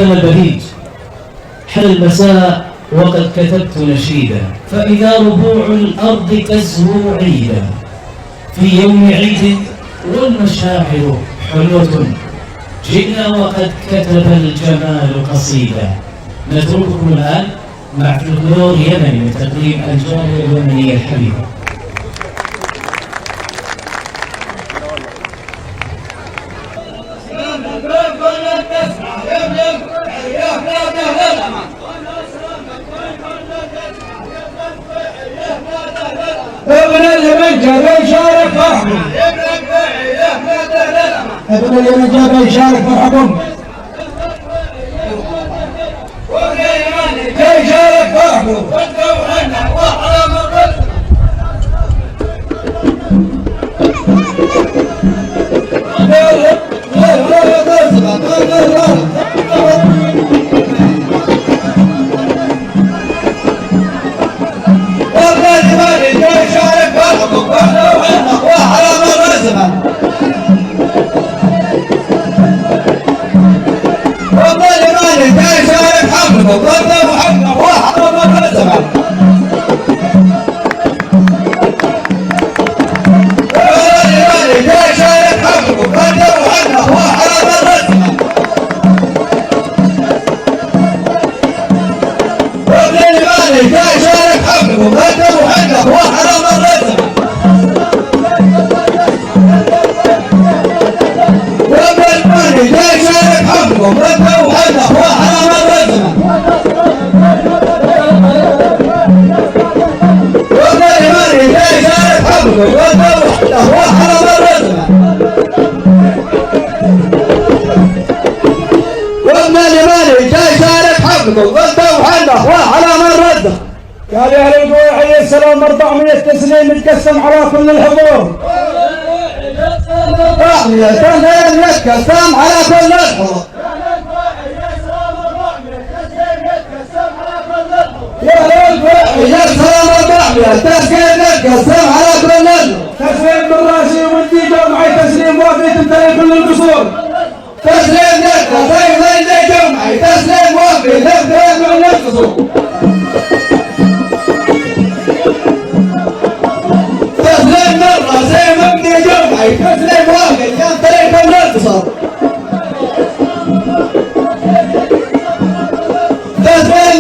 البهيج حل المساء وقد كتبت نشيدا، فإذا ربوع الأرض تزهو عيدا في يوم عيد والمشاعر حلوة، جئنا وقد كتب الجمال قصيدا. نترككم الآن مع فلكلور يمني من تقديم الجالية اليمنية الحبيبة. ابن اليمن جاب يشارك فرحكم، ابن اليمن جاب يشارك فرحكم، يشارك فرحكم. قال يا اهل القوى حي السلام 400 تسليم متقسم على كل الحضور. 400 تسليم متقسم على كل الحضور. يا اهل القوى حي السلام 400 تسليم متقسم على كل الحضور. تسليم بالراسي ومدي جمعي تسليم وافي تمتلئ كل القصور. تسليم متقسم جمعي تسليم وافي تمتلئ كل القصور. تسليم واحد ينطلق كل القصر. تسليم من الجمعة تسليم واحد ينطلق كل القصر. تسليم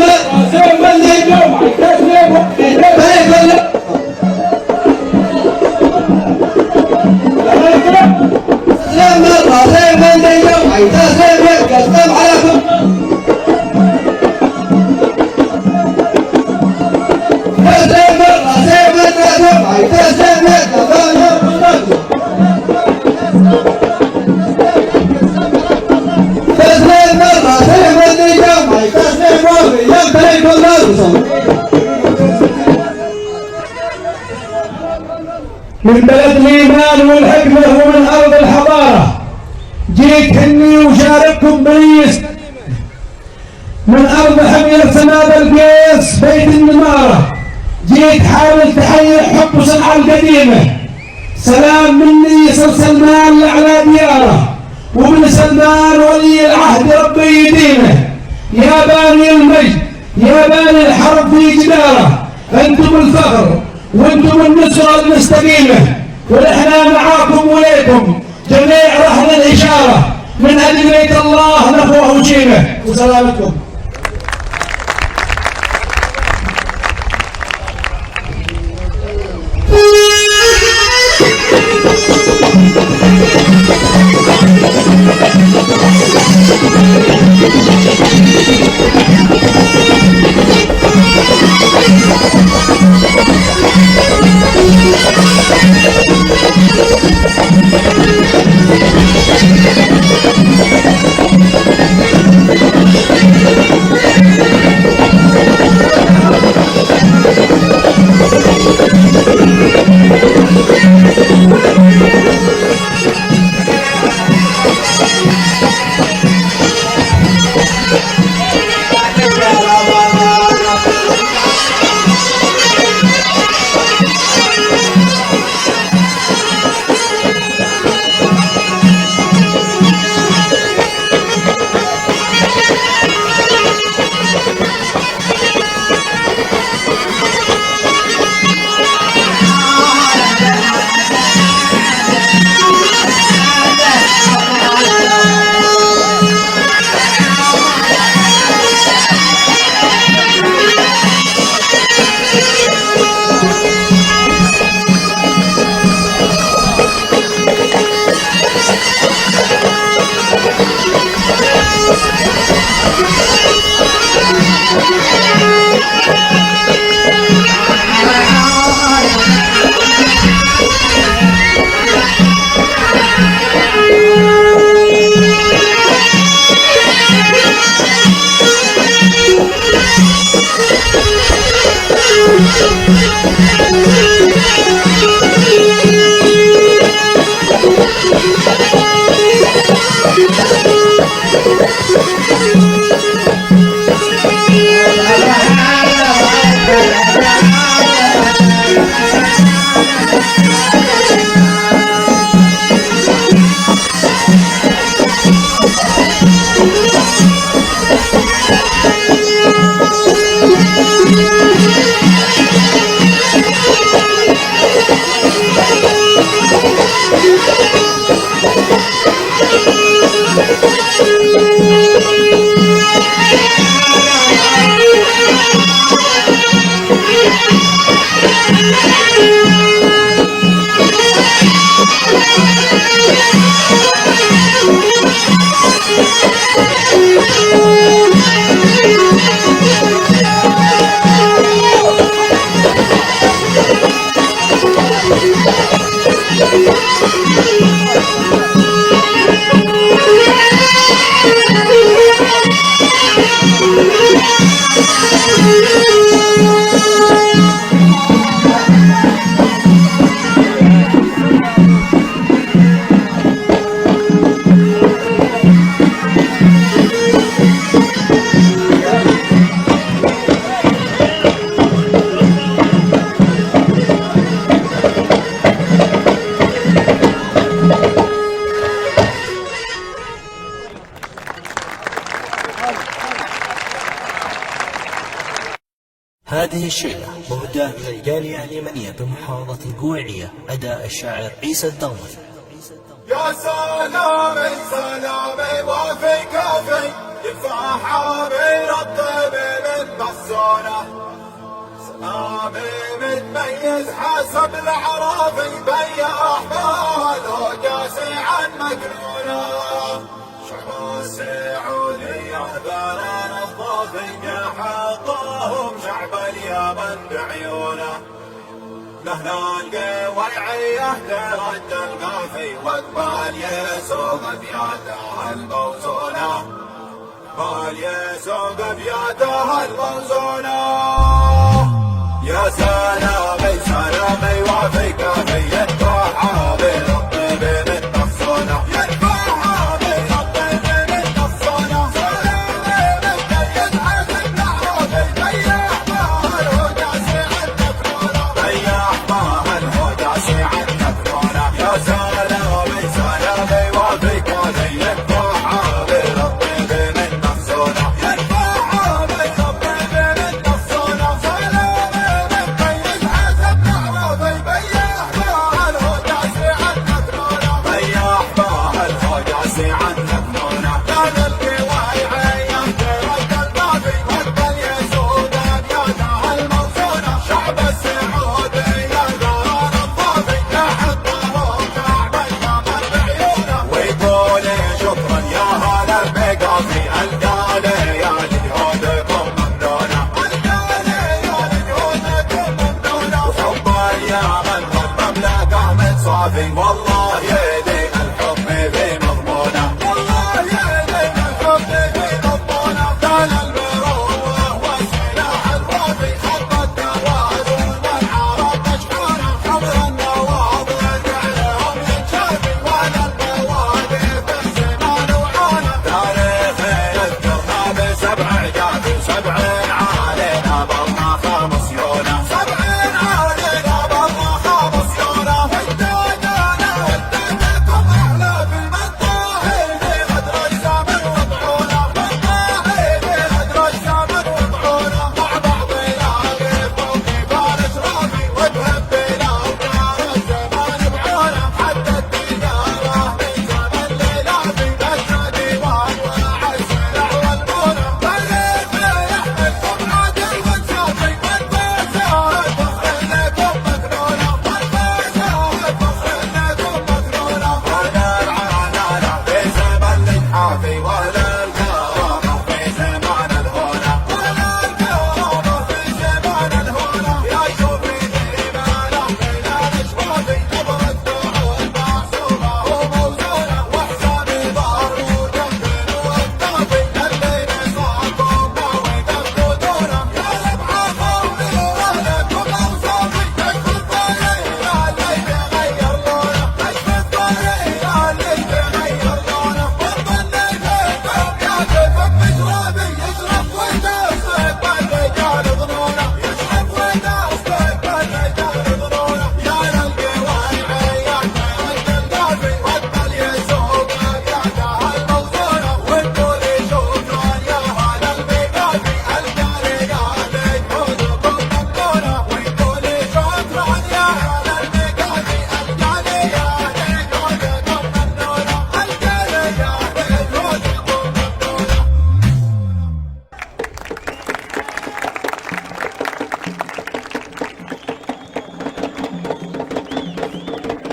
من الجمعة تسليم يتقسم على كل. تسليم من الجمعة تسليم يتقسم على كل. من بلد الإيمان والحكمة ومن أرض الحضارة جيت هني وشارككم بريس من أرض حمير سناب القيس بيت النمارة. جيت حاول تحيي حب صنعاء القديمة. سلام مني سلمان لعلى دياره ومن سلمان ولي العهد ربي يديمه. يا باني المجد يا باني الحرب في جداره، انتم الفخر وانتم النصرة المستقيمة، ونحن معاكم وليكم جميع رحل الإشارة من أجل بيت الله نخوه وشيمه. وسلامتكم. هذه الشيلة مهداة إلى الجالية اليمنية بمحافظة القويعية، أداء الشاعر عيسى الدومري. يا سلامي سلامي وفي كافي يدفع حامل الطيب من بسونة، سلامي متميز حسب العرافي بي أحمال وجاسعا مكنونة، شعب السعودية ذران الضافي يحطهم شعب اليمن بعيونه، نهل القويعية ترد القافي واقبال يسوق ابياتها الموزونة، قال يسوق ابياتها الموزونة. يا سلامي سلامي وفي كافي